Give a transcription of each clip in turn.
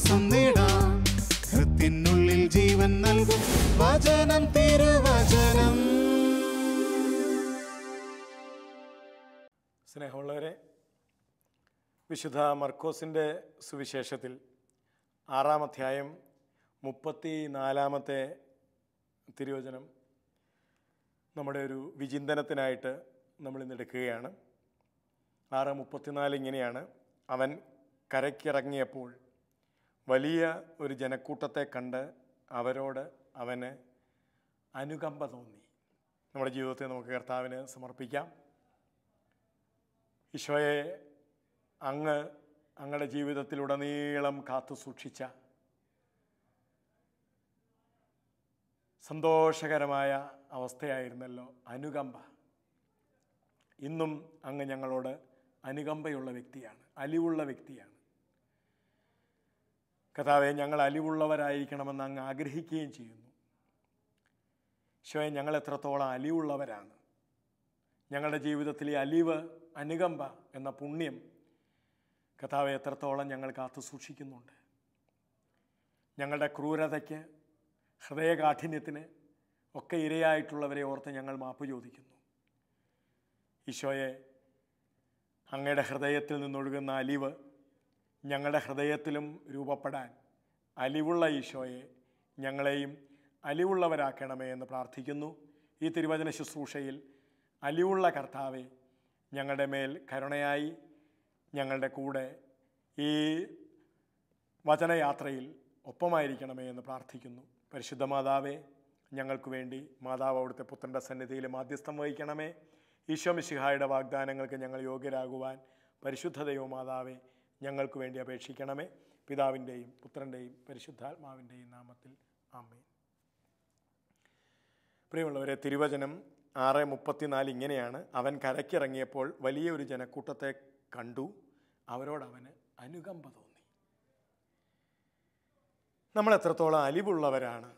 ആശ്വാസം നേടാം. ഹൃത്തിനുള്ളിൽ ജീവൻ നൽകും വചനം, തിരുവചനം. സ്നേഹമുള്ളവരെ, വിശുദ്ധ മർക്കോസിൻ്റെ സുവിശേഷത്തിൽ 6-ാം അധ്യായം 34-ാമത്തെ തിരുവചനം നമ്മുടെ ഒരു വിചിന്തനത്തിനായിട്ട് നമ്മൾ ഇന്നെടുക്കുകയാണ്. 6:34 ഇങ്ങനെയാണ്: അവൻ കരയ്ക്കിറങ്ങിയപ്പോൾ വലിയ ഒരു ജനക്കൂട്ടത്തെ കണ്ട് അവരോട് അവന് അനുകമ്പ തോന്നി. നമ്മുടെ ജീവിതത്തെ നമുക്ക് കർത്താവിന് സമർപ്പിക്കാം. ഈശോയെ, അങ്ങയുടെ ജീവിതത്തിലുടനീളം കാത്തു സൂക്ഷിച്ച സന്തോഷകരമായ അവസ്ഥയായിരുന്നല്ലോ അനുകമ്പ. ഇന്നും അങ്ങ് ഞങ്ങളോട് അനുകമ്പയുള്ള വ്യക്തിയാണ്, അലിവുള്ള വ്യക്തിയാണ്. കർത്താവേ, ഞങ്ങൾ അലിവുള്ളവരായിരിക്കണമെന്ന് അങ്ങ് ആഗ്രഹിക്കുകയും ചെയ്യുന്നു. ഈശോയെ, ഞങ്ങൾ എത്രത്തോളം അലിവുള്ളവരാണ്. ഞങ്ങളുടെ ജീവിതത്തിലെ അലിവ്, അനുകമ്പ എന്ന പുണ്യം കർത്താവെ എത്രത്തോളം ഞങ്ങൾ കാത്തു സൂക്ഷിക്കുന്നുണ്ട്. ഞങ്ങളുടെ ക്രൂരതയ്ക്ക്, ഹൃദയകാഠിന്യത്തിന് ഒക്കെ ഇരയായിട്ടുള്ളവരെ ഓർത്ത് ഞങ്ങൾ മാപ്പ് ചോദിക്കുന്നു. ഈശോയെ, അങ്ങയുടെ ഹൃദയത്തിൽ നിന്നൊഴുകുന്ന അലിവ് ഞങ്ങളുടെ ഹൃദയത്തിലും രൂപപ്പെടാൻ അലിവുള്ള ഈശോയെ, ഞങ്ങളെയും അലിവുള്ളവരാക്കണമേ എന്ന് പ്രാർത്ഥിക്കുന്നു. ഈ തിരുവചന ശുശ്രൂഷയിൽ അലിവുള്ള കർത്താവെ, ഞങ്ങളുടെ മേൽ കരുണയായി ഞങ്ങളുടെ കൂടെ ഈ വചനയാത്രയിൽ ഒപ്പമായിരിക്കണമേ എന്ന് പ്രാർത്ഥിക്കുന്നു. പരിശുദ്ധ മാതാവേ, ഞങ്ങൾക്ക് വേണ്ടി മാതാവ് അവിടുത്തെ പുത്രൻ്റെ സന്നിധിയിൽ മാധ്യസ്ഥം വഹിക്കണമേ. ഈശോ മിശിഹായുടെ വാഗ്ദാനങ്ങൾക്ക് ഞങ്ങൾ യോഗ്യരാകുവാൻ പരിശുദ്ധ ദൈവമാതാവേ, ഞങ്ങൾക്ക് വേണ്ടി അപേക്ഷിക്കണമേ. പിതാവിൻ്റെയും പുത്രൻ്റെയും പരിശുദ്ധാത്മാവിൻ്റെയും നാമത്തിൽ ആമേൻ. പ്രിയമുള്ളവരെ, തിരുവചനം 6:34 ഇങ്ങനെയാണ്: അവൻ കരയ്ക്കിറങ്ങിയപ്പോൾ വലിയൊരു ജനക്കൂട്ടത്തെ കണ്ടു, അവരോട് അവന് അനുകമ്പ തോന്നി. നമ്മൾ എത്രത്തോളം അലിവുള്ളവരാണ്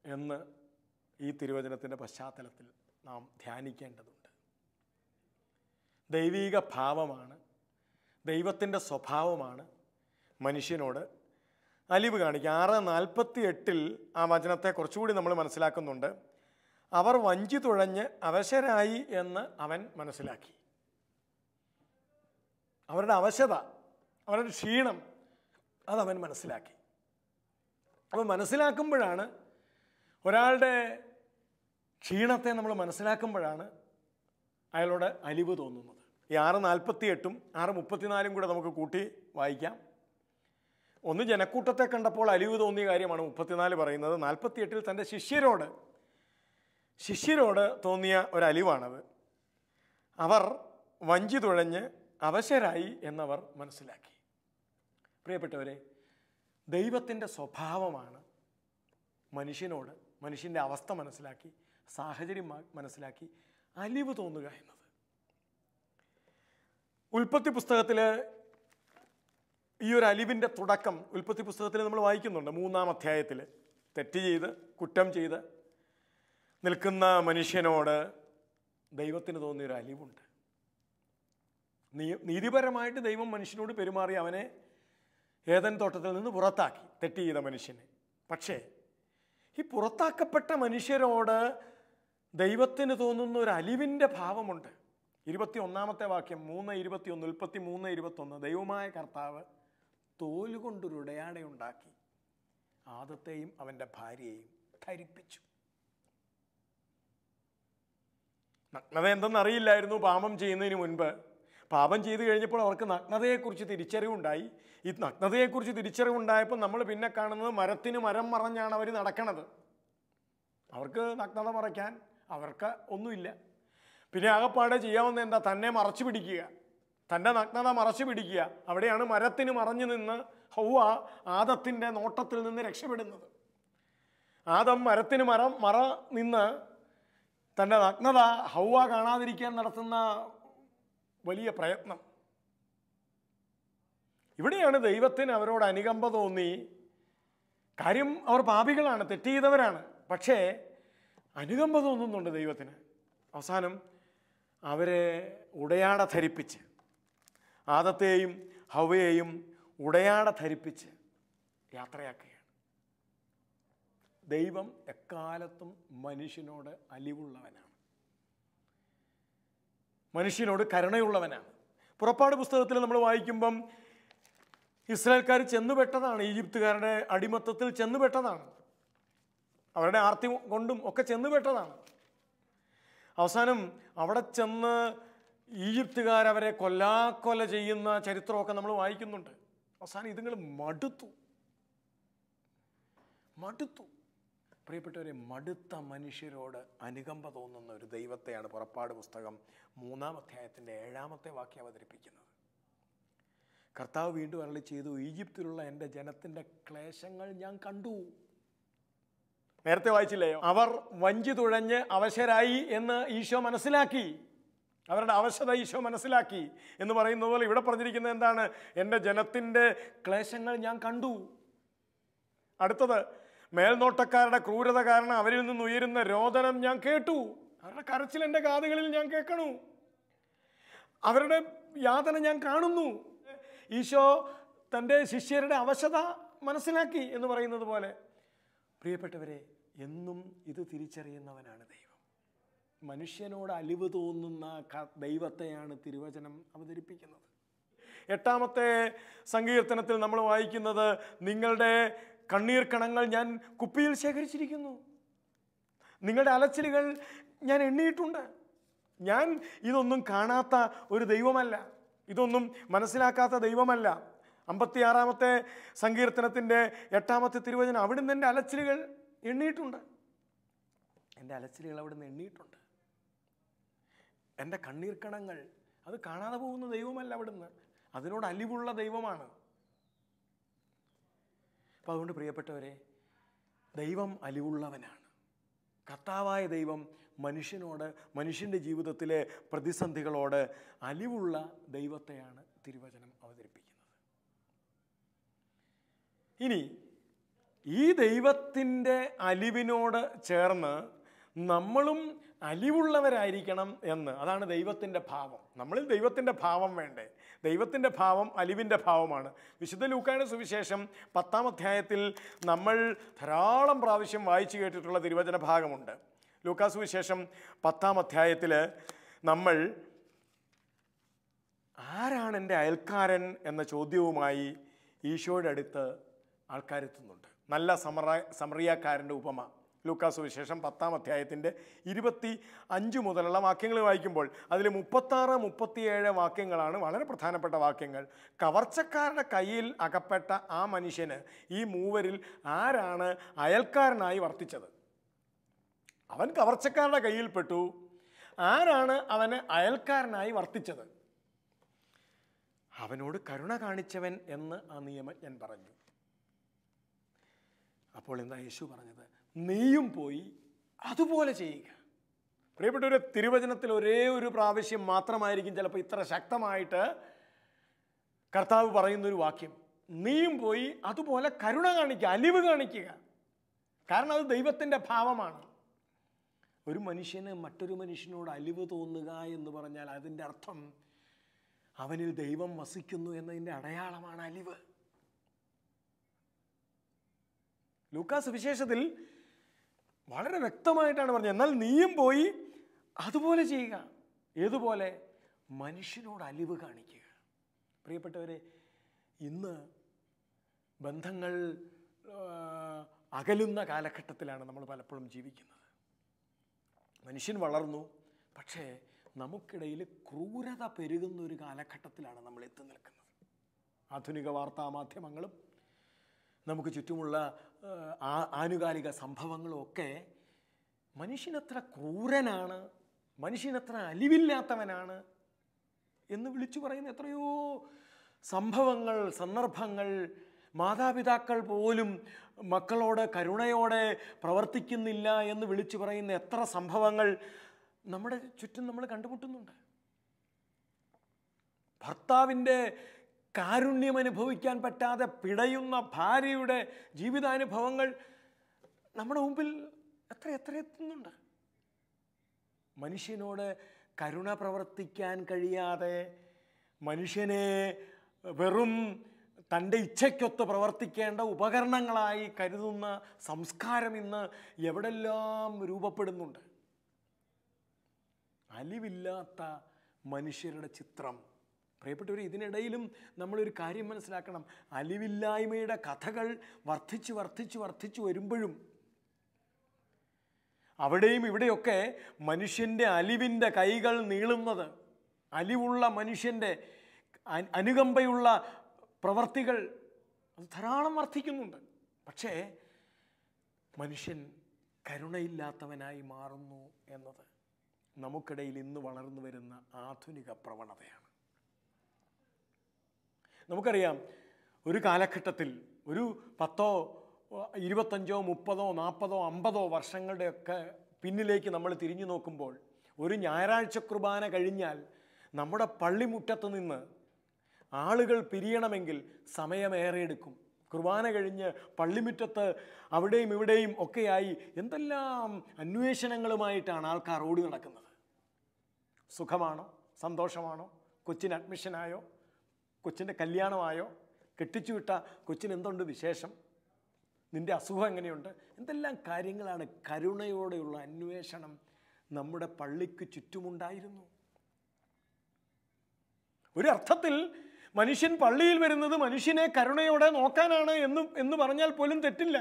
എന്ന് ഈ തിരുവചനത്തിൻ്റെ പശ്ചാത്തലത്തിൽ നാം ധ്യാനിക്കേണ്ടതുണ്ട്. ദൈവീക ഭാവമാണ്, ദൈവത്തിൻ്റെ സ്വഭാവമാണ് മനുഷ്യനോട് അലിവ് കാണിക്കുക. 6:48 ആ വചനത്തെ കുറച്ചുകൂടി നമ്മൾ മനസ്സിലാക്കുന്നുണ്ട്. അവർ വഞ്ചി തുഴഞ്ഞ് അവശരായി എന്ന് അവൻ മനസ്സിലാക്കി. അവരുടെ അവശത, അവരുടെ ക്ഷീണം അതവൻ മനസ്സിലാക്കി. അപ്പോൾ മനസ്സിലാക്കുമ്പോഴാണ്, ഒരാളുടെ ക്ഷീണത്തെ നമ്മൾ മനസ്സിലാക്കുമ്പോഴാണ് അയാളോട് അലിവ് തോന്നുന്നത്. ഈ 6:48 6:34 കൂടെ നമുക്ക് കൂട്ടി വായിക്കാം. ഒന്ന്, ജനക്കൂട്ടത്തെ കണ്ടപ്പോൾ അലിവ് തോന്നിയ കാര്യമാണ് 34 പറയുന്നത്. 48 തൻ്റെ ശിഷ്യരോട് തോന്നിയ ഒരലിവാണത്. അവർ വഞ്ചി തുഴഞ്ഞ് അവശരായി എന്നവർ മനസ്സിലാക്കി. പ്രിയപ്പെട്ടവരെ, ദൈവത്തിൻ്റെ സ്വഭാവമാണ് മനുഷ്യനോട്, മനുഷ്യൻ്റെ അവസ്ഥ മനസ്സിലാക്കി, സാഹചര്യം മനസ്സിലാക്കി അലിവ് തോന്നുക എന്നത്. ഉൽപ്പത്തി പുസ്തകത്തിൽ ഈ ഒരു അലിവിൻ്റെ തുടക്കം ഉൽപ്പത്തി പുസ്തകത്തിൽ നമ്മൾ വായിക്കുന്നുണ്ട്. 3-ാം അധ്യായത്തിൽ തെറ്റ് ചെയ്ത്, കുറ്റം ചെയ്ത് നിൽക്കുന്ന മനുഷ്യനോട് ദൈവത്തിന് തോന്നിയൊരു അലിവുണ്ട്. നീതിപരമായിട്ട് ദൈവം മനുഷ്യനോട് പെരുമാറി അവനെ ഏദൻ തോട്ടത്തിൽ നിന്ന് പുറത്താക്കി, തെറ്റ് ചെയ്ത മനുഷ്യനെ. പക്ഷേ ഈ പുറത്താക്കപ്പെട്ട മനുഷ്യരോട് ദൈവത്തിന് തോന്നുന്ന ഒരു അലിവിൻ്റെ ഭാവമുണ്ട്. 21-ാമത്തെ വാക്യം 3:21, ഉൽപ്പത്തി 3:21, ദൈവമായ കർത്താവ് തോലുകൊണ്ടൊരു ഉടയാടയുണ്ടാക്കി ആദത്തെയും അവൻ്റെ ഭാര്യയെയും ധരിപ്പിച്ചു. നഗ്നത എന്തെന്നറിയില്ലായിരുന്നു പാപം ചെയ്യുന്നതിന് മുൻപ്. പാപം ചെയ്തു കഴിഞ്ഞപ്പോൾ അവർക്ക് നഗ്നതയെക്കുറിച്ച് തിരിച്ചറിവുണ്ടായി. ഈ നഗ്നതയെക്കുറിച്ച് തിരിച്ചറിവുണ്ടായപ്പോൾ നമ്മൾ പിന്നെ കാണുന്നത് മരത്തിന് മരം മറഞ്ഞാണ് അവർ നടക്കണത്. അവർക്ക് നഗ്നത മറയ്ക്കാൻ അവർക്ക് ഒന്നുമില്ല. പിന്നെ ആകപ്പാടെ ചെയ്യാവുന്ന എന്താ? തന്നെ മറച്ചു പിടിക്കുക, തൻ്റെ നഗ്നത മറച്ചു പിടിക്കുക. അവിടെയാണ് മരത്തിന് മറഞ്ഞു നിന്ന് ഹൗവ ആദത്തിൻ്റെ നോട്ടത്തിൽ നിന്ന് രക്ഷപ്പെടുന്നത്. ആദം മരത്തിന് മറ നിന്ന് തൻ്റെ നഗ്നത ഹൗവ കാണാതിരിക്കാൻ നടത്തുന്ന വലിയ പ്രയത്നം. ഇവിടെയാണ് ദൈവത്തിന് അവരോട് അനുകമ്പ തോന്നി. കാര്യം അവർ പാപികളാണ്, തെറ്റ് ചെയ്തവരാണ്. പക്ഷേ അനുകമ്പ തോന്നുന്നുണ്ട് ദൈവത്തിന്. അവസാനം അവരെ ഉടയാട ധരിപ്പിച്ച്, ആദത്തെയും ഹവ്വയെയും ഉടയാട ധരിപ്പിച്ച് യാത്രയാക്കുകയാണ്. ദൈവം എക്കാലത്തും മനുഷ്യനോട് അലിവുള്ളവനാണ്, മനുഷ്യനോട് കരുണയുള്ളവനാണ്. പുറപ്പാട് പുസ്തകത്തിൽ നമ്മൾ വായിക്കുമ്പം ഇസ്രായേൽക്കാർ ചെന്നുപെട്ടതാണ്, ഈജിപ്തുകാരുടെ അടിമത്തത്തിൽ ചെന്നുപെട്ടതാണ്, അവരുടെ ആർത്തി കൊണ്ടും ഒക്കെ ചെന്നുപെട്ടതാണ്. അവസാനം അവിടെ ചെന്ന് ഈജിപ്തുകാരവരെ കൊല്ലാക്കൊല ചെയ്യുന്ന ചരിത്രമൊക്കെ നമ്മൾ വായിക്കുന്നുണ്ട്. അവസാനം ഇതുങ്ങൾ മടുത്തു. പ്രിയപ്പെട്ടവരെ, മടുത്ത മനുഷ്യരോട് അനുകമ്പ തോന്നുന്ന ഒരു ദൈവത്തെയാണ് പുറപ്പാട് പുസ്തകം 3-ാം അധ്യായത്തിൻ്റെ 7-ാമത്തെ വാക്യം അവതരിപ്പിക്കുന്നത്. കർത്താവ് വീണ്ടും അരുളി ചെയ്തു, ഈജിപ്തിലുള്ള എൻ്റെ ജനത്തിൻ്റെ ക്ലേശങ്ങൾ ഞാൻ കണ്ടു. നേരത്തെ വായിച്ചില്ലേ, അവർ വഞ്ചി തുഴഞ്ഞ് അവശരായി എന്ന് ഈശോ മനസ്സിലാക്കി, അവരുടെ അവശത ഈശോ മനസ്സിലാക്കി എന്ന് പറയുന്നത് പോലെ ഇവിടെ പറഞ്ഞിരിക്കുന്നത് എന്താണ്? എൻ്റെ ജനത്തിൻ്റെ ക്ലേശങ്ങൾ ഞാൻ കണ്ടു. അടുത്തത്, മേൽനോട്ടക്കാരുടെ ക്രൂരത കാരണം അവരിൽ നിന്ന് ഉയരുന്ന രോദനം ഞാൻ കേട്ടു. അവരുടെ കരച്ചിൽ എൻ്റെ കാതുകളിൽ ഞാൻ കേൾക്കണു, അവരുടെ യാതന ഞാൻ കാണുന്നു. ഈശോ തൻ്റെ ശിഷ്യരുടെ അവശത മനസ്സിലാക്കി എന്ന് പറയുന്നത് പോലെ, പ്രിയപ്പെട്ടവരെ, എന്നും ഇത് തിരിച്ചറിയുന്നവനാണ് ദൈവം. മനുഷ്യനോട് അലിവ് തോന്നുന്ന ദൈവത്തെയാണ് തിരുവചനം അവതരിപ്പിക്കുന്നത്. 8-ാമത്തെ സങ്കീർത്തനത്തിൽ നമ്മൾ വായിക്കുന്നത്, നിങ്ങളുടെ കണ്ണീർ കണങ്ങൾ ഞാൻ കുപ്പിയിൽ ശേഖരിച്ചിരിക്കുന്നു, നിങ്ങളുടെ അലച്ചിലുകൾ ഞാൻ എണ്ണിയിട്ടുണ്ട്. ഞാൻ ഇതൊന്നും കാണാത്ത ഒരു ദൈവമല്ല, ഇതൊന്നും മനസ്സിലാക്കാത്ത ദൈവമല്ല. 56-ാമത്തെ സങ്കീർത്തനത്തിൻ്റെ 8-ാമത്തെ തിരുവചനം, അവിടുന്ന് എൻ്റെ അലച്ചിലുകൾ എണ്ണിയിട്ടുണ്ട്, എൻ്റെ അലച്ചിലുകൾ അവിടുന്ന് എണ്ണിയിട്ടുണ്ട്. എൻ്റെ കണ്ണീർ കണങ്ങൾ അത് കാണാതെ പോകുന്ന ദൈവമല്ല അവിടുന്ന്, അതിനോട് അലിവുള്ള ദൈവമാണ്. അപ്പോൾ അതുകൊണ്ട് പ്രിയപ്പെട്ടവരെ, ദൈവം അലിവുള്ളവനാണ്. കർത്താവായ ദൈവം മനുഷ്യനോട്, മനുഷ്യൻ്റെ ജീവിതത്തിലെ പ്രതിസന്ധികളോട് അലിവുള്ള ദൈവത്തെയാണ് തിരുവചനം അവതരിപ്പിക്കുന്നത്. ഇനി ഈ ദൈവത്തിൻ്റെ അലിവിനോട് ചേർന്ന് നമ്മളും അലിവുള്ളവരായിരിക്കണം എന്ന്, അതാണ് ദൈവത്തിൻ്റെ ഭാവം. നമ്മളിൽ ദൈവത്തിൻ്റെ ഭാവം വേണ്ടേ? ദൈവത്തിൻ്റെ ഭാവം അലിവിൻ്റെ ഭാവമാണ്. വിശുദ്ധ ലൂക്കായുടെ സുവിശേഷം 10-ാം അധ്യായത്തിൽ നമ്മൾ ധാരാളം പ്രാവശ്യം വായിച്ചു കേട്ടിട്ടുള്ള തിരുവചന ഭാഗമുണ്ട്. ലൂക്കാ സുവിശേഷം 10-ാം അധ്യായത്തിൽ നമ്മൾ ആരാണ് എൻ്റെ അയൽക്കാരൻ എന്ന ചോദ്യവുമായി ഈശോയുടെ അടുത്ത് ആൾക്കാരെത്തുന്നുണ്ട്. നല്ല സമറിയാക്കാരൻ്റെ ഉപമ ലൂക്കാ സുവിശേഷം 10-ാം അധ്യായത്തിൻ്റെ 25 മുതലുള്ള വാക്യങ്ങൾ വായിക്കുമ്പോൾ അതിൽ 36, 37 വാക്യങ്ങളാണ് വളരെ പ്രധാനപ്പെട്ട വാക്യങ്ങൾ. കവർച്ചക്കാരുടെ കയ്യിൽ അകപ്പെട്ട ആ മനുഷ്യന് ഈ മൂവരിൽ ആരാണ് അയൽക്കാരനായി വർത്തിച്ചത്? അവൻ കവർച്ചക്കാരുടെ കയ്യിൽപ്പെട്ടു, ആരാണ് അവന് അയൽക്കാരനായി വർത്തിച്ചത്? അവനോട് കരുണ കാണിച്ചവൻ എന്ന് ആ നിയമജ്ഞൻ പറഞ്ഞു. അപ്പോൾ എന്താ യേശു പറഞ്ഞത്? നീയും പോയി അതുപോലെ ചെയ്യുക. പ്രിയപ്പെട്ട, ഒരു തിരുവചനത്തിൽ ഒരേ ഒരു പ്രാവശ്യം മാത്രമായിരിക്കും ചിലപ്പോൾ ഇത്ര ശക്തമായിട്ട് കർത്താവ് പറയുന്നൊരു വാക്യം. നീയും പോയി അതുപോലെ കരുണ കാണിക്കുക, അലിവ് കാണിക്കുക. കാരണം അത് ദൈവത്തിൻ്റെ ഭാവമാണ്. ഒരു മനുഷ്യന് മറ്റൊരു മനുഷ്യനോട് അലിവ് തോന്നുക എന്ന് പറഞ്ഞാൽ അതിൻ്റെ അർത്ഥം അവനിൽ ദൈവം വസിക്കുന്നു എന്നതിൻ്റെ അടയാളമാണ് അലിവ്. ലൂക്കാ സുവിശേഷത്തിൽ വളരെ വ്യക്തമായിട്ടാണ് പറഞ്ഞത്, എന്നാൽ നീയും പോയി അതുപോലെ ചെയ്യുക. ഏതുപോലെ? മനുഷ്യനോട് അലിവ് കാണിക്കുക. പ്രിയപ്പെട്ടവരെ, ഇന്ന് ബന്ധങ്ങൾ അകലുന്ന കാലഘട്ടത്തിലാണ് നമ്മൾ പലപ്പോഴും ജീവിക്കുന്നത്. മനുഷ്യൻ വളർന്നു, പക്ഷേ നമുക്കിടയിൽ ക്രൂരത പെരുകുന്ന ഒരു കാലഘട്ടത്തിലാണ് നമ്മൾ എത്തി നിൽക്കുന്നത്. ആധുനിക വാർത്താ മാധ്യമങ്ങളും നമുക്ക് ചുറ്റുമുള്ള ആനുകാലിക സംഭവങ്ങളും ഒക്കെ മനുഷ്യനെത്ര ക്രൂരനാണ്, മനുഷ്യനെത്ര അലിവില്ലാത്തവനാണ് എന്ന് വിളിച്ചു പറയുന്ന എത്രയോ സംഭവങ്ങൾ, സന്ദർഭങ്ങൾ. മാതാപിതാക്കൾ പോലും മക്കളോട് കരുണയോടെ പ്രവർത്തിക്കുന്നില്ല എന്ന് വിളിച്ചു പറയുന്ന എത്ര സംഭവങ്ങൾ നമ്മുടെ ചുറ്റും നമ്മൾ കണ്ടുമുട്ടുന്നുണ്ട്. ഭർത്താവിൻ്റെ കാരുണ്യം അനുഭവിക്കാൻ പറ്റാതെ പിടയുന്ന ഭാര്യയുടെ ജീവിതാനുഭവങ്ങൾ നമ്മുടെ മുമ്പിൽ എത്ര എത്തുന്നുണ്ട്. മനുഷ്യനോട് കരുണ പ്രവർത്തിക്കാൻ കഴിയാതെ, മനുഷ്യനെ വെറും തൻ്റെ ഇച്ഛയ്ക്കൊത്ത് പ്രവർത്തിക്കേണ്ട ഉപകരണങ്ങളായി കരുതുന്ന സംസ്കാരം ഇന്ന് എവിടെല്ലാം രൂപപ്പെടുന്നുണ്ട്. അലിവില്ലാത്ത മനുഷ്യരുടെ ചിത്രം. പ്രിയപ്പെട്ടവർ, ഇതിനിടയിലും നമ്മളൊരു കാര്യം മനസ്സിലാക്കണം. അലിവില്ലായ്മയുടെ കഥകൾ വർദ്ധിച്ചു വരുമ്പോഴും അവിടെയും ഇവിടെയൊക്കെ മനുഷ്യൻ്റെ അലിവിൻ്റെ കൈകൾ നീളുന്നത്, അലിവുള്ള മനുഷ്യൻ്റെ അനുകമ്പയുള്ള പ്രവർത്തികൾ അത് ധാരാളം വർദ്ധിക്കുന്നുണ്ട്. പക്ഷേ മനുഷ്യൻ കരുണയില്ലാത്തവനായി മാറുന്നു എന്നത് നമുക്കിടയിൽ ഇന്ന് വളർന്നു വരുന്ന ആധുനിക പ്രവണതയാണ്. നമുക്കറിയാം, ഒരു കാലഘട്ടത്തിൽ ഒരു 10, 25, 30, 40, 50 വർഷങ്ങളുടെയൊക്കെ പിന്നിലേക്ക് നമ്മൾ തിരിഞ്ഞു നോക്കുമ്പോൾ ഒരു ഞായറാഴ്ച കുർബാന കഴിഞ്ഞാൽ നമ്മുടെ പള്ളിമുറ്റത്ത് നിന്ന് ആളുകൾ പിരിയണമെങ്കിൽ സമയമേറെ എടുക്കും. കുർബാന കഴിഞ്ഞ് പള്ളിമുറ്റത്ത് അവിടെയും ഇവിടെയും ഒക്കെയായി എന്തെല്ലാം അന്വേഷണങ്ങളുമായിട്ടാണ് ആൾക്കാർ ഓടി നടക്കുന്നത്. സുഖമാണോ, സന്തോഷമാണോ, കൊച്ചിന് അഡ്മിഷനായോ, കൊച്ചിൻ്റെ കല്യാണമായോ, കെട്ടിച്ചു വിട്ട കൊച്ചിന് എന്തുണ്ട് വിശേഷം, നിൻ്റെ അസുഖം എങ്ങനെയുണ്ട്, എന്തെല്ലാം കാര്യങ്ങളാണ്. കരുണയോടെയുള്ള അന്വേഷണം നമ്മുടെ പള്ളിക്ക് ചുറ്റുമുണ്ടായിരുന്നു. ഒരർത്ഥത്തിൽ മനുഷ്യൻ പള്ളിയിൽ വരുന്നത് മനുഷ്യനെ കരുണയോടെ നോക്കാനാണ് എന്ന് പറഞ്ഞാൽ പോലും തെറ്റില്ല.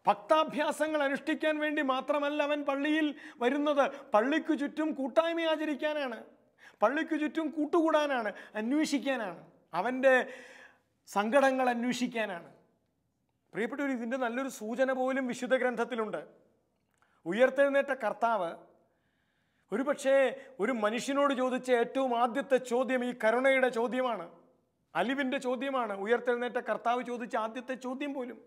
ഭക്താഭ്യാസങ്ങൾ അനുഷ്ഠിക്കാൻ വേണ്ടി മാത്രമല്ല അവൻ പള്ളിയിൽ വരുന്നത്. പള്ളിക്കു ചുറ്റും കൂട്ടായ്മ ആചരിക്കാനാണ്, പള്ളിക്കു ചുറ്റും കൂട്ടുകൂടാനാണ്, അന്വേഷിക്കാനാണ്, അവൻ്റെ സങ്കടങ്ങൾ അന്വേഷിക്കാനാണ്. പ്രിയപ്പെട്ടവർ, ഇതിൻ്റെ നല്ലൊരു സൂചന പോലും വിശുദ്ധ ഗ്രന്ഥത്തിലുണ്ട്. ഉയർത്തെഴുന്നേറ്റ കർത്താവ് ഒരുപക്ഷേ ഒരു മനുഷ്യനോട് ചോദിച്ച ഏറ്റവും ആദ്യത്തെ ചോദ്യം ഈ കരുണയുടെ ചോദ്യമാണ്, അലിവിൻ്റെ ചോദ്യമാണ്. ഉയർത്തെഴുന്നേറ്റ കർത്താവ് ചോദിച്ച ആദ്യത്തെ ചോദ്യം പോലും.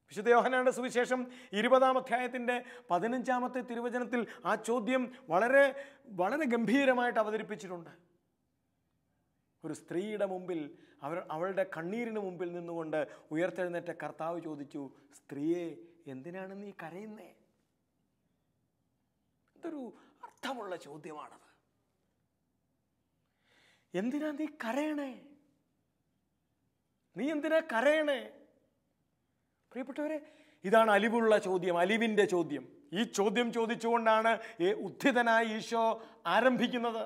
വിശുദ്ധ യോഹന്നാന്റെ സുവിശേഷം 20-ാം അധ്യായത്തിൻ്റെ 15-ാമത്തെ തിരുവചനത്തിൽ ആ ചോദ്യം വളരെ വളരെ ഗംഭീരമായിട്ട് അവതരിപ്പിച്ചിട്ടുണ്ട്. ഒരു സ്ത്രീയുടെ മുമ്പിൽ, അവളുടെ കണ്ണീരിന് മുമ്പിൽ നിന്നുകൊണ്ട് ഉയർത്തെഴുന്നേറ്റ കർത്താവ് ചോദിച്ചു, സ്ത്രീയെ എന്തിനാണ് നീ കരയുന്നേ? എന്തൊരു അർത്ഥമുള്ള ചോദ്യമാണത്. എന്തിനാ നീ കരയണേ? നീ എന്തിനാ കരയണേ? പ്രിയപ്പെട്ടവരെ, ഇതാണ് അലിവുള്ള ചോദ്യം, അലിവിൻ്റെ ചോദ്യം. ഈ ചോദ്യം ചോദിച്ചുകൊണ്ടാണ് ഉദ്ധിതനായ ഈശോ ആരംഭിക്കുന്നത്.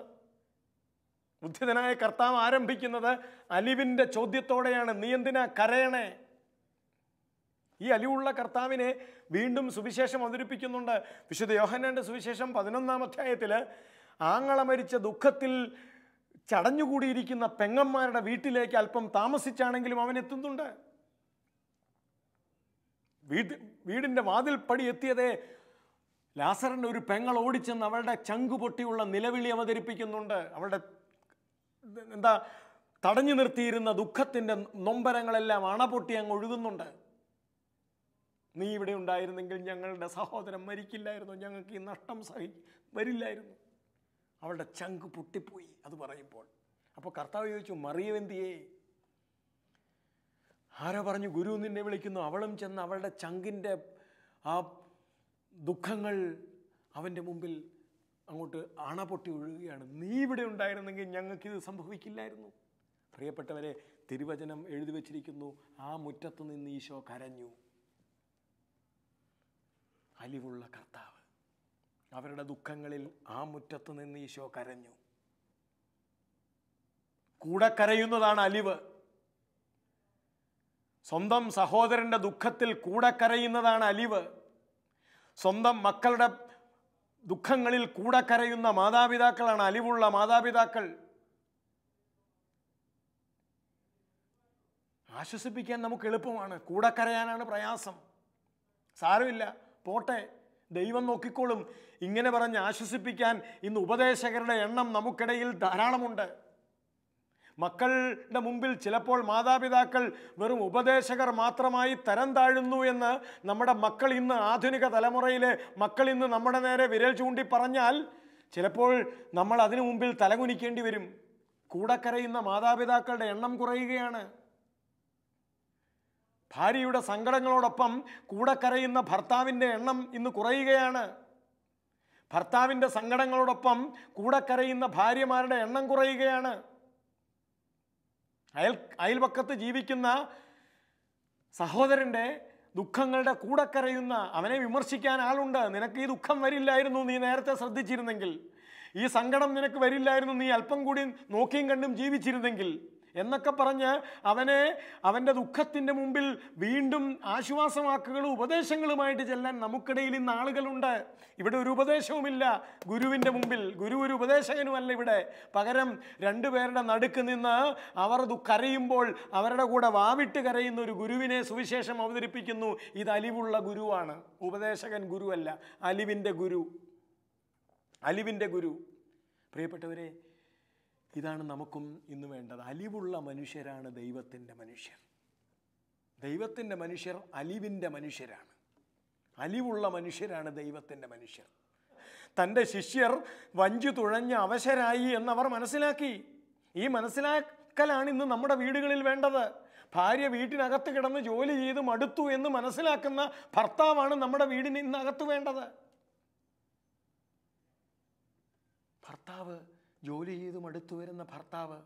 ഉദ്ധിതനായ കർത്താവ് ആരംഭിക്കുന്നത് അലിവിൻ്റെ ചോദ്യത്തോടെയാണ്. നീ എന്തിനാ കരയണേ? ഈ അലിവുള്ള കർത്താവിനെ വീണ്ടും സുവിശേഷം അവതരിപ്പിക്കുന്നുണ്ട്. വിശുദ്ധ യോഹന്നാന്റെ സുവിശേഷം 11-ാം അധ്യായത്തിൽ ആങ്ങള മരിച്ച ദുഃഖത്തിൽ ചടഞ്ഞുകൂടിയിരിക്കുന്ന പെങ്ങന്മാരുടെ വീട്ടിലേക്ക് അല്പം താമസിച്ചാണെങ്കിലും അവൻ എത്തുന്നുണ്ട്. വീടിൻ്റെ വാതിൽപ്പടി എത്തിയതേ ലാസറിൻ്റെ ഒരു പെങ്ങൾ ഓടിച്ചെന്ന് അവളുടെ ചങ്കുപൊട്ടിയുള്ള നിലവിളി അവതരിപ്പിക്കുന്നുണ്ട്. അവളുടെ തടഞ്ഞു നിർത്തിയിരുന്ന ദുഃഖത്തിൻ്റെ നൊമ്പരങ്ങളെല്ലാം അണപൊട്ടി അങ്ങ് ഒഴുകുന്നുണ്ട്. നീ ഇവിടെ ഉണ്ടായിരുന്നെങ്കിൽ ഞങ്ങളുടെ സഹോദരൻ മരിക്കില്ലായിരുന്നു, ഞങ്ങൾക്ക് ഈ നഷ്ടം വരില്ലായിരുന്നു. അവളുടെ ചങ്ക് പൊട്ടിപ്പോയി അത് പറയുമ്പോൾ. അപ്പോൾ കർത്താവ് ചോദിച്ചു, മറിയമെന്തിയേ? ആരോ പറഞ്ഞു, ഗുരു നിന്നെ വിളിക്കുന്നു. അവളും ചെന്ന് അവളുടെ ചങ്കിൻ്റെ ആ ദുഃഖങ്ങൾ അവൻ്റെ മുമ്പിൽ അങ്ങോട്ട് അണപൊട്ടി ഒഴുകുകയാണ്. നീ ഇവിടെ ഉണ്ടായിരുന്നെങ്കിൽ ഞങ്ങൾക്കിത് സംഭവിക്കില്ലായിരുന്നു. പ്രിയപ്പെട്ടവരെ, തിരുവചനം എഴുതി വച്ചിരിക്കുന്നു, ആ മുറ്റത്ത് നിന്ന് ഈശോ കരഞ്ഞു. അലിവുള്ള കർത്താവ്, അവരുടെ ദുഃഖങ്ങളിൽ ആ മുറ്റത്ത് നിന്ന് ഈശോ കരഞ്ഞു. കൂടെ കരയുന്നതാണ് അലിവ്. സ്വന്തം സഹോദരൻ്റെ ദുഃഖത്തിൽ കൂടെ കരയുന്നതാണ് അലിവ്. സ്വന്തം മക്കളുടെ ദുഃഖങ്ങളിൽ കൂടെ കരയുന്ന മാതാപിതാക്കളാണ് അലിവുള്ള മാതാപിതാക്കൾ. ആശ്വസിപ്പിക്കാൻ നമുക്ക് എളുപ്പമാണ്, കൂടെ കരയാനാണ് പ്രയാസം. സാരമില്ല, പോട്ടെ, ദൈവം നോക്കിക്കോളും. ഇങ്ങനെ പറഞ്ഞ് ആശ്വസിപ്പിക്കാൻ ഇന്ന് ഉപദേശകരുടെ എണ്ണം നമുക്കിടയിൽ ധാരാളമുണ്ട്. മക്കളുടെ മുമ്പിൽ ചിലപ്പോൾ മാതാപിതാക്കൾ വെറും ഉപദേശകർ മാത്രമായി തരം താഴുന്നു എന്ന് നമ്മുടെ മക്കൾ ഇന്ന്, ആധുനിക തലമുറയിലെ മക്കൾ ഇന്ന് നമ്മുടെ നേരെ വിരൽ ചൂണ്ടി പറഞ്ഞാൽ ചിലപ്പോൾ നമ്മൾ അതിനു മുമ്പിൽ തലകുനിക്കേണ്ടി വരും. കൂടെ കരയുന്ന മാതാപിതാക്കളുടെ എണ്ണം കുറയുകയാണ്. ഭാര്യയുടെ സങ്കടങ്ങളോടൊപ്പം കൂടെ കരയുന്ന ഭർത്താവിൻ്റെ എണ്ണം ഇന്ന് കുറയുകയാണ്. ഭർത്താവിൻ്റെ സങ്കടങ്ങളോടൊപ്പം കൂടെ കരയുന്ന ഭാര്യമാരുടെ എണ്ണം കുറയുകയാണ്. അയൽപക്കത്ത് ജീവിക്കുന്ന സഹോദരൻ്റെ ദുഃഖങ്ങളുടെ കൂടെ കരയുന്ന, അവനെ വിമർശിക്കാൻ ആളുണ്ട്. നിനക്ക് ഈ ദുഃഖം വരില്ലായിരുന്നു നീ നേരത്തെ ശ്രദ്ധിച്ചിരുന്നെങ്കിൽ, ഈ സങ്കടം നിനക്ക് വരില്ലായിരുന്നു നീ അല്പം കൂടി നോക്കിയും കണ്ടും ജീവിച്ചിരുന്നെങ്കിൽ എന്നൊക്കെ പറഞ്ഞ് അവൻ്റെ ദുഃഖത്തിൻ്റെ മുമ്പിൽ വീണ്ടും ആശ്വാസവാക്കുകളും ഉപദേശങ്ങളുമായിട്ട് ചെല്ലാൻ നമുക്കിടയിൽ ഇന്ന് ആളുകളുണ്ട്. ഇവിടെ ഒരു ഉപദേശവുമില്ല ഗുരുവിൻ്റെ മുമ്പിൽ. ഗുരു ഒരു ഉപദേശകനുമല്ല ഇവിടെ. പകരം രണ്ടുപേരുടെ നടുക്ക് നിന്ന് അവർ കരയുമ്പോൾ അവരുടെ കൂടെ വാവിട്ട് കരയുന്ന ഒരു ഗുരുവിനെ സുവിശേഷം അവതരിപ്പിക്കുന്നു. ഇത് അലിവുള്ള ഗുരുവാണ്, ഉപദേശകൻ ഗുരുവല്ല, അലിവിൻ്റെ ഗുരു. അലിവിൻ്റെ ഗുരു. പ്രിയപ്പെട്ടവരെ, ഇതാണ് നമുക്കും ഇന്ന് വേണ്ടത്. അലിവുള്ള മനുഷ്യരാണ് ദൈവത്തിൻ്റെ മനുഷ്യർ. ദൈവത്തിൻ്റെ മനുഷ്യർ അലിവിൻ്റെ മനുഷ്യരാണ്. അലിവുള്ള മനുഷ്യരാണ് ദൈവത്തിൻ്റെ മനുഷ്യർ. തൻ്റെ ശിഷ്യർ വഞ്ചി തുഴഞ്ഞ് അവശരായി എന്നവർ മനസ്സിലാക്കി. ഈ മനസ്സിലാക്കലാണ് ഇന്ന് നമ്മുടെ വീടുകളിൽ വേണ്ടത്. ഭാര്യ വീട്ടിനകത്ത് കിടന്ന് ജോലി ചെയ്ത് മടുത്തു എന്ന് മനസ്സിലാക്കുന്ന ഭർത്താവാണ് നമ്മുടെ വീടിന് ഇന്നകത്ത് വേണ്ടത്. ഭർത്താവ് ജോലി ചെയ്ത് മടുത്തു വരുന്ന ഭർത്താവ്,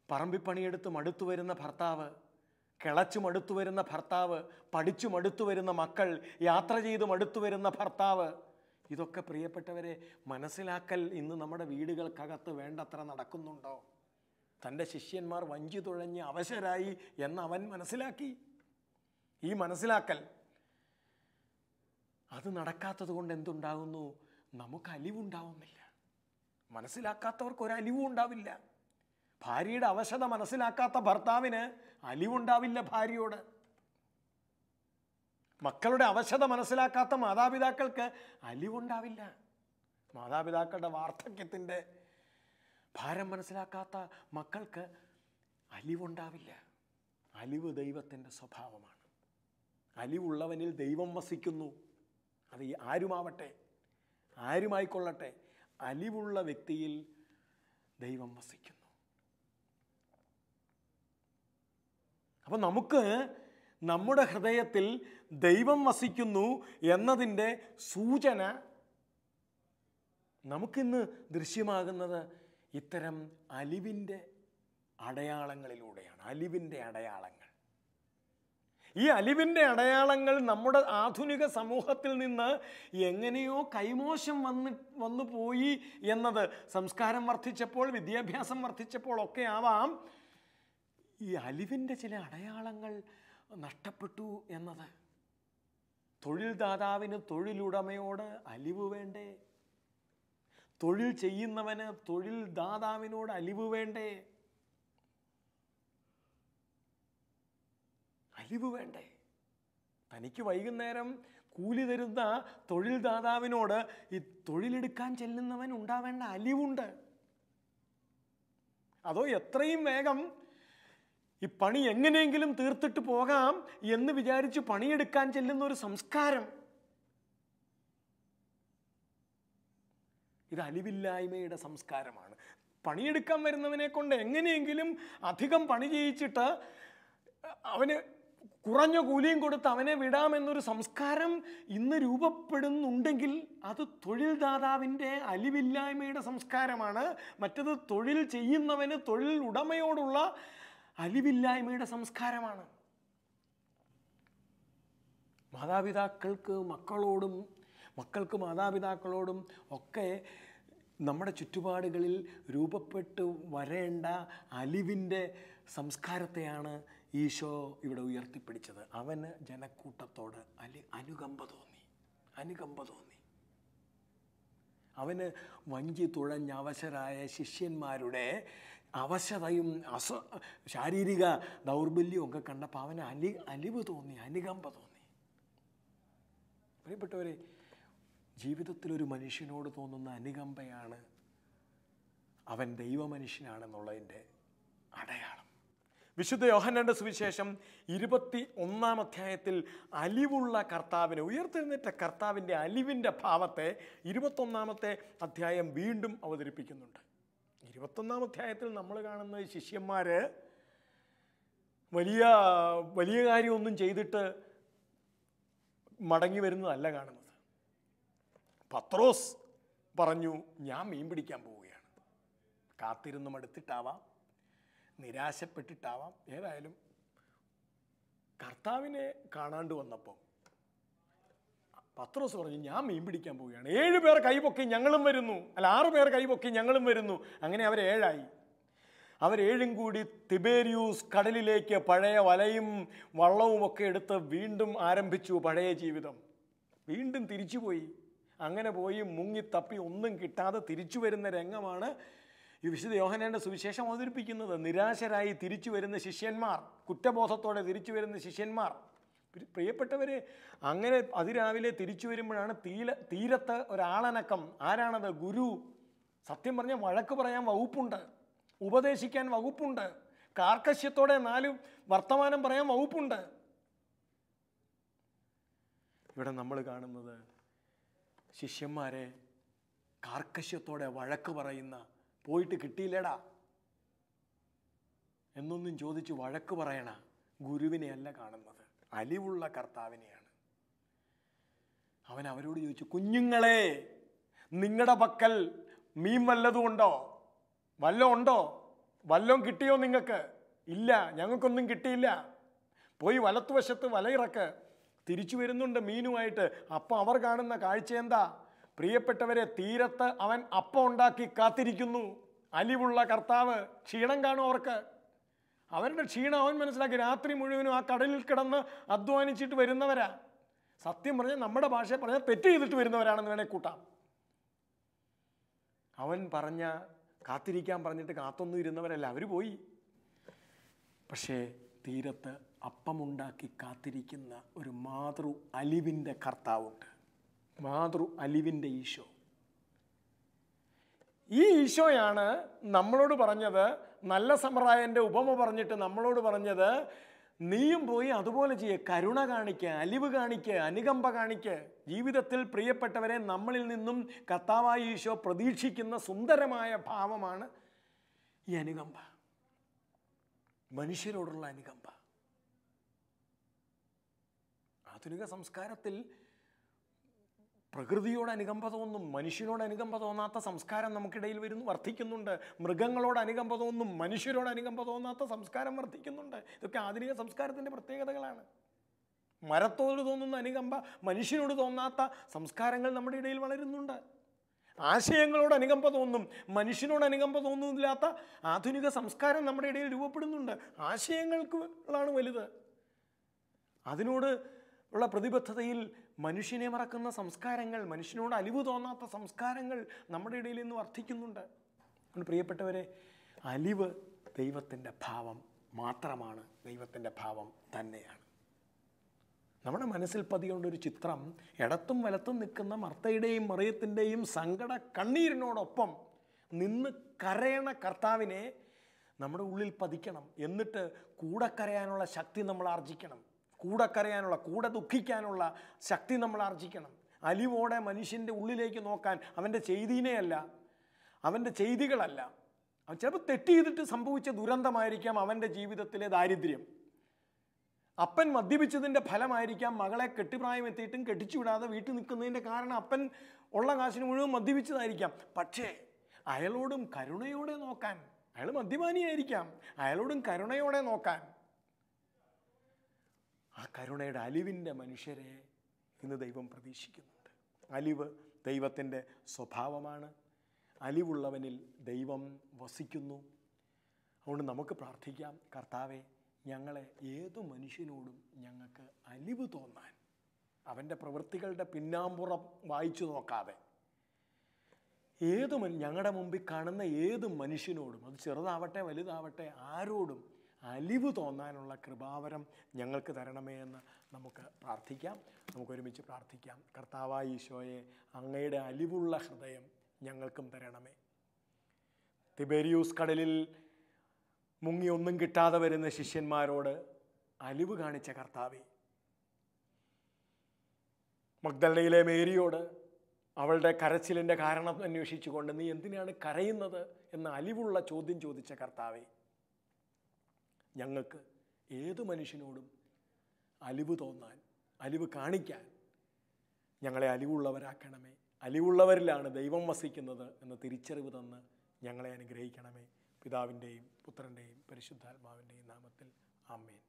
പറമ്പിപ്പണിയെടുത്ത് മടുത്തു വരുന്ന ഭർത്താവ്, കിളച്ചു മടുത്തു വരുന്ന ഭർത്താവ്, പഠിച്ചു മടുത്തു വരുന്ന മക്കൾ, യാത്ര ചെയ്ത് മടുത്തു വരുന്ന ഭർത്താവ്, ഇതൊക്കെ പ്രിയപ്പെട്ടവരെ മനസ്സിലാക്കൽ ഇന്ന് നമ്മുടെ വീടുകൾക്കകത്ത് വേണ്ടത്ര നടക്കുന്നുണ്ടോ? തൻ്റെ ശിഷ്യന്മാർ വഞ്ചി തുഴഞ്ഞ് അവശരായി എന്ന് അവൻ മനസ്സിലാക്കി. ഈ മനസ്സിലാക്കൽ അത് നടക്കാത്തത് കൊണ്ട് എന്തുണ്ടാകുന്നു? നമുക്ക് അലിവുണ്ടാവുന്നില്ല. മനസ്സിലാക്കാത്തവർക്ക് ഒരലിവും ഉണ്ടാവില്ല. ഭാര്യയുടെ അവശത മനസ്സിലാക്കാത്ത ഭർത്താവിന് അലിവുണ്ടാവില്ല ഭാര്യയോട്. മക്കളുടെ അവശത മനസ്സിലാക്കാത്ത മാതാപിതാക്കൾക്ക് അലിവുണ്ടാവില്ല. മാതാപിതാക്കളുടെ വാർദ്ധക്യത്തിൻ്റെ ഭാരം മനസ്സിലാക്കാത്ത മക്കൾക്ക് അലിവുണ്ടാവില്ല. അലിവ് ദൈവത്തിൻ്റെ സ്വഭാവമാണ്. അലിവുള്ളവനിൽ ദൈവം വസിക്കുന്നു. അത് ആരുമാവട്ടെ, ആരുമായിക്കൊള്ളട്ടെ, അലിവുള്ള വ്യക്തിയിൽ ദൈവം വസിക്കുന്നു. അപ്പം നമുക്ക് നമ്മുടെ ഹൃദയത്തിൽ ദൈവം വസിക്കുന്നു എന്നതിൻ്റെ സൂചന നമുക്കിന്ന് ദൃശ്യമാകുന്നത് ഇത്തരം അലിവിൻ്റെ അടയാളങ്ങളിലൂടെയാണ്. അലിവിൻ്റെ അടയാളങ്ങൾ. ഈ അലിവിൻ്റെ അടയാളങ്ങൾ നമ്മുടെ ആധുനിക സമൂഹത്തിൽ നിന്ന് എങ്ങനെയോ കൈമോശം വന്നു പോയി എന്നത്, സംസ്കാരം വർദ്ധിച്ചപ്പോൾ, വിദ്യാഭ്യാസം വർദ്ധിച്ചപ്പോൾ ഒക്കെ ആവാം ഈ അലിവിൻ്റെ ചില അടയാളങ്ങൾ നഷ്ടപ്പെട്ടു എന്നത്. തൊഴിൽദാതാവിന് തൊഴിലുടമയോട് അലിവ് വേണ്ടേ? തൊഴിൽ ചെയ്യുന്നവന് തൊഴിൽദാതാവിനോട് അലിവ് വേണ്ടേ? അലിവ് വേണ്ടേ? തനിക്ക് വൈകുന്നേരം കൂലി തരുന്ന തൊഴിൽദാതാവിനോട് ഈ തൊഴിലെടുക്കാൻ ചെല്ലുന്നവൻ ഉണ്ടാവേണ്ട അലിവുണ്ട്. അതോ എത്രയും വേഗം ഈ പണി എങ്ങനെയെങ്കിലും തീർത്തിട്ട് പോകാം എന്ന് വിചാരിച്ച് പണിയെടുക്കാൻ ചെല്ലുന്ന ഒരു സംസ്കാരം, ഇത് അലിവില്ലായ്മയുടെ സംസ്കാരമാണ്. പണിയെടുക്കാൻ വരുന്നവനെ കൊണ്ട് എങ്ങനെയെങ്കിലും അധികം പണി ചെയ്യിച്ചിട്ട് അവന് കുറഞ്ഞ കൂലിയും കൊടുത്ത് അവനെ വിടാമെന്നൊരു സംസ്കാരം ഇന്ന് രൂപപ്പെടുന്നുണ്ടെങ്കിൽ അത് തൊഴിൽദാതാവിൻ്റെ അലിവില്ലായ്മയുടെ സംസ്കാരമാണ്. മറ്റത് തൊഴിൽ ചെയ്യുന്നവന് തൊഴിൽ ഉടമയോടുള്ള അലിവില്ലായ്മയുടെ സംസ്കാരമാണ്. മാതാപിതാക്കൾക്ക് മക്കളോടും മക്കൾക്ക് മാതാപിതാക്കളോടും ഒക്കെ നമ്മുടെ ചുറ്റുപാടുകളിൽ രൂപപ്പെട്ടു വരേണ്ട അലിവിൻ്റെ സംസ്കാരത്തെയാണ് ഈശോ ഇവിടെ ഉയർത്തിപ്പിടിച്ചത്. അവന് ജനക്കൂട്ടത്തോട് അനുകമ്പ തോന്നി. അവന് വഞ്ചി തുഴഞ്ഞ അവശരായ ശിഷ്യന്മാരുടെ അവശതയും ശാരീരിക ദൗർബല്യവും ഒക്കെ കണ്ടപ്പോൾ അവന് അലിവ് തോന്നി, അനുകമ്പ തോന്നി. പ്രിയപ്പെട്ടവരെ, ജീവിതത്തിലൊരു മനുഷ്യനോട് തോന്നുന്ന അനുകമ്പയാണ് അവൻ ദൈവമനുഷ്യനാണെന്നുള്ളതിൻ്റെ അടയാളം. വിശുദ്ധ യോഹന്നാന്റെ സുവിശേഷം 21-ാം അധ്യായത്തിൽ അലിവുള്ള കർത്താവിനെ, ഉയർത്തെഴുന്നേറ്റ കർത്താവിൻ്റെ അലിവിൻ്റെ ഭാവത്തെ 21-ാമത്തെ അധ്യായം വീണ്ടും അവതരിപ്പിക്കുന്നുണ്ട്. 21-ാം അധ്യായത്തിൽ നമ്മൾ കാണുന്ന ശിഷ്യന്മാർ വലിയ കാര്യമൊന്നും ചെയ്തിട്ട് മടങ്ങി വരുന്നതല്ല കാണുന്നത്. പത്രോസ് പറഞ്ഞു, ഞാൻ മീൻ പിടിക്കാൻ പോവുകയാണ്. കാത്തിരുന്ന് മടുത്തിട്ടാവാം, നിരാശപ്പെട്ടിട്ടാവാം. ഏതായാലും കർത്താവിനെ കാണാണ്ട് വന്നപ്പോൾ പത്രോസ് പറഞ്ഞു, ഞാൻ മീൻ പിടിക്കാൻ പോവുകയാണ്. 7 പേർ കൈപൊക്കി ഞങ്ങളും വരുന്നു, അല്ല 6 പേർ കൈപൊക്കി ഞങ്ങളും വരുന്നു. അങ്ങനെ അവർ 7 അവരേഴും കൂടി തിബേരിയൂസ് കടലിലേക്ക് പഴയ വലയും വള്ളവും ഒക്കെ എടുത്ത് വീണ്ടും ആരംഭിച്ചു പഴയ ജീവിതം. വീണ്ടും തിരിച്ചുപോയി. അങ്ങനെ പോയി മുങ്ങിത്തപ്പി ഒന്നും കിട്ടാതെ തിരിച്ചു വരുന്ന രംഗമാണ് ഈ വിശുദ്ധ യോഹന്നാന്റെ സുവിശേഷം അവതരിപ്പിക്കുന്നത്. നിരാശരായി തിരിച്ചു വരുന്ന ശിഷ്യന്മാർ, കുറ്റബോധത്തോടെ തിരിച്ചു വരുന്ന ശിഷ്യന്മാർ. പ്രിയപ്പെട്ടവരെ, അങ്ങനെ അതിരാവിലെ തിരിച്ചു വരുമ്പോഴാണ് തീരത്ത് ഒരാളനക്കം. ആരാണത്? ഗുരു. സത്യം പറഞ്ഞാൽ വഴക്ക് പറയാൻ വകുപ്പുണ്ട്, ഉപദേശിക്കാൻ വകുപ്പുണ്ട്, കാർക്കശ്യത്തോടെ 4 വർത്തമാനം പറയാൻ വകുപ്പുണ്ട്. ഇവിടെ നമ്മൾ കാണുന്നത് ശിഷ്യന്മാരെ കാർക്കശ്യത്തോടെ വഴക്ക് പറയുന്ന, പോയിട്ട് കിട്ടിയില്ലടാ എന്നൊന്നും ചോദിച്ച് വഴക്ക് പറയണ ഗുരുവിനെയല്ല കാണുന്നത്, അലിവുള്ള കർത്താവിനെയാണ്. അവൻ അവരോട് ചോദിച്ചു, കുഞ്ഞുങ്ങളെ, നിങ്ങളുടെ പക്കൽ മീൻ വല്ലതും ഉണ്ടോ? വല്ലതും കിട്ടിയോ നിങ്ങൾക്ക്? ഇല്ല, ഞങ്ങൾക്കൊന്നും കിട്ടിയില്ല. പോയി വലത്തുവശത്ത് വലയിറക്ക്. തിരിച്ചു വരുന്നുണ്ട് മീനുമായിട്ട്. അപ്പം അവർ കാണുന്ന കാഴ്ച എന്താ? പ്രിയപ്പെട്ടവരെ, തീരത്ത് അവൻ അപ്പം ഉണ്ടാക്കി കാത്തിരിക്കുന്നു. അലിവുള്ള കർത്താവ്. ക്ഷീണം കാണും അവർക്ക്. അവരുടെ ക്ഷീണം അവൻ മനസ്സിലാക്കി. രാത്രി മുഴുവനും ആ കടലിൽ കിടന്ന് അധ്വാനിച്ചിട്ട് വരുന്നവരാ. സത്യം പറഞ്ഞാൽ നമ്മുടെ ഭാഷയെ പറഞ്ഞാൽ തെറ്റ് ചെയ്തിട്ട് വരുന്നവരാണെന്ന് വേണേൽ കൂട്ടാം. അവൻ കാത്തിരിക്കാൻ പറഞ്ഞിട്ട് കാത്തൊന്നും ഇരുന്നവരല്ല, അവർ പോയി. പക്ഷേ തീരത്ത് അപ്പമുണ്ടാക്കി കാത്തിരിക്കുന്ന ഒരു മാതൃ അലിവിൻ്റെ കർത്താവുണ്ട്. മാതൃ അലിവിൻ്റെ ഈശോ. ഈ ഈശോയാണ് നമ്മളോട് പറഞ്ഞത്, നല്ല സമ്പ്രദായൻ്റെ ഉപമ പറഞ്ഞിട്ട് നമ്മളോട് പറഞ്ഞത്, നീയും പോയി അതുപോലെ ചെയ്യ്, കരുണ കാണിക്കുക, അലിവ് കാണിക്കുക, അനുകമ്പ കാണിക്കുക. ജീവിതത്തിൽ പ്രിയപ്പെട്ടവരെ, നമ്മളിൽ നിന്നും കർത്താവായ ഈശോ പ്രതീക്ഷിക്കുന്ന സുന്ദരമായ ഭാവമാണ് ഈ അനുകമ്പ, മനുഷ്യരോടുള്ള അനുകമ്പ. ആധുനിക സംസ്കാരത്തിൽ പ്രകൃതിയോട് അനുകമ്പ തോന്നും, മനുഷ്യനോട് അനുകമ്പ തോന്നാത്ത സംസ്കാരം നമുക്കിടയിൽ വർദ്ധിക്കുന്നുണ്ട്. മൃഗങ്ങളോട് അനുകമ്പ തോന്നും, മനുഷ്യരോട് അനുകമ്പ തോന്നാത്ത സംസ്കാരം വർദ്ധിക്കുന്നുണ്ട്. ഇതൊക്കെ ആധുനിക സംസ്കാരത്തിൻ്റെ പ്രത്യേകതകളാണ്. മരത്തോട് തോന്നുന്ന അനുകമ്പ, മനുഷ്യനോട് തോന്നാത്ത സംസ്കാരങ്ങൾ നമ്മുടെ ഇടയിൽ വളരുന്നുണ്ട്. ആശയങ്ങളോട് അനുകമ്പ തോന്നും, മനുഷ്യനോട് അനുകമ്പ തോന്നുന്നില്ലാത്ത ആധുനിക സംസ്കാരം നമ്മുടെ ഇടയിൽ രൂപപ്പെടുന്നുണ്ട്. ആശയങ്ങൾക്കുള്ളാണ് വലുത്. അതിനോട് ഉള്ള പ്രതിബദ്ധതയിൽ മനുഷ്യനെ മറക്കുന്ന സംസ്കാരങ്ങൾ, മനുഷ്യനോട് അലിവ് തോന്നാത്ത സംസ്കാരങ്ങൾ നമ്മുടെ ഇടയിൽ നിന്ന് വർദ്ധിക്കുന്നുണ്ട്. പ്രിയപ്പെട്ടവരെ, അലിവ് ദൈവത്തിൻ്റെ ഭാവം മാത്രമാണ്, ദൈവത്തിൻ്റെ ഭാവം തന്നെയാണ്. നമ്മുടെ മനസ്സിൽ പതികൊണ്ടൊരു ചിത്രം, ഇടത്തും വലത്തും നിൽക്കുന്ന മർത്തയുടെയും മറിയത്തിൻ്റെയും സങ്കട കണ്ണീരിനോടൊപ്പം നിന്ന് കരയണ കർത്താവിനെ നമ്മുടെ ഉള്ളിൽ പതിക്കണം. എന്നിട്ട് കൂടെ കരയാനുള്ള ശക്തി നമ്മൾ ആർജിക്കണം. കൂടെ ദുഃഖിക്കാനുള്ള ശക്തി നമ്മൾ ആർജിക്കണം. അലിവോടെ മനുഷ്യൻ്റെ ഉള്ളിലേക്ക് നോക്കാൻ, അവൻ്റെ ചെയ്തിനെയല്ല, അവൻ്റെ ചെയ്തികളല്ല. അവൻ ചിലപ്പോൾ തെറ്റ് ചെയ്തിട്ട് സംഭവിച്ച ദുരന്തമായിരിക്കാം അവൻ്റെ ജീവിതത്തിലെ ദാരിദ്ര്യം. അപ്പൻ മദ്യപിച്ചതിൻ്റെ ഫലമായിരിക്കാം മകളെ കെട്ടിപ്രായം എത്തിയിട്ടും കെട്ടിച്ചു വിടാതെ വീട്ടിൽ നിൽക്കുന്നതിൻ്റെ കാരണം അപ്പൻ ഉള്ള കാശിന് മുഴുവൻ മദ്യപിച്ചതായിരിക്കാം. പക്ഷേ അയാളോടും കരുണയോടെ നോക്കാൻ, അയാൾ മദ്യപാനിയായിരിക്കാം, അയാളോടും കരുണയോടെ നോക്കാൻ, ആ കരുണയുടെ അലിവിൻ്റെ മനുഷ്യരെ ഇന്ന് ദൈവം പ്രതീക്ഷിക്കുന്നുണ്ട്. അലിവ് ദൈവത്തിൻ്റെ സ്വഭാവമാണ്. അലിവുള്ളവനിൽ ദൈവം വസിക്കുന്നു. അതുകൊണ്ട് നമുക്ക് പ്രാർത്ഥിക്കാം, കർത്താവെ, ഞങ്ങളെ ഏതു മനുഷ്യനോടും ഞങ്ങൾക്ക് അലിവ് തോന്നാൻ, അവൻ്റെ പ്രവൃത്തികളുടെ പിന്നാമ്പുറം വായിച്ചു നോക്കാതെ ഞങ്ങളുടെ മുമ്പിൽ കാണുന്ന ഏത് മനുഷ്യനോടും, അത് ചെറുതാവട്ടെ വലുതാവട്ടെ, ആരോടും അലിവ് തോന്നാനുള്ള കൃപാവരം ഞങ്ങൾക്ക് തരണമേ എന്ന് നമുക്ക് പ്രാർത്ഥിക്കാം. നമുക്കൊരുമിച്ച് പ്രാർത്ഥിക്കാം. കർത്താവായ ഈശോയെ, അങ്ങയുടെ അലിവുള്ള ഹൃദയം ഞങ്ങൾക്കും തരണമേ. തിബേരിയൂസ് കടലിൽ മുങ്ങി ഒന്നും കിട്ടാതെ വരുന്ന ശിഷ്യന്മാരോട് അലിവ് കാണിച്ച കർത്താവേ, മഗ്ദലയിലെ മേരിയോട് അവളുടെ കരച്ചിലിൻ്റെ കാരണം അന്വേഷിച്ചുകൊണ്ട് നീ എന്തിനാണ് കരയുന്നത് എന്ന അലിവുള്ള ചോദ്യം ചോദിച്ച കർത്താവേ, ഞങ്ങൾക്ക് ഏതു മനുഷ്യനോടും അലിവ് തോന്നാൻ, അലിവ് കാണിക്കാൻ ഞങ്ങളെ അലിവുള്ളവരാക്കണമേ. അലിവുള്ളവരിലാണ് ദൈവം വസിക്കുന്നത് എന്ന തിരിച്ചറിവ് തന്ന് ഞങ്ങളെ അനുഗ്രഹിക്കണമേ. പിതാവിൻ്റെയും പുത്രൻ്റെയും പരിശുദ്ധാത്മാവിൻ്റെയും നാമത്തിൽ ആമേൻ.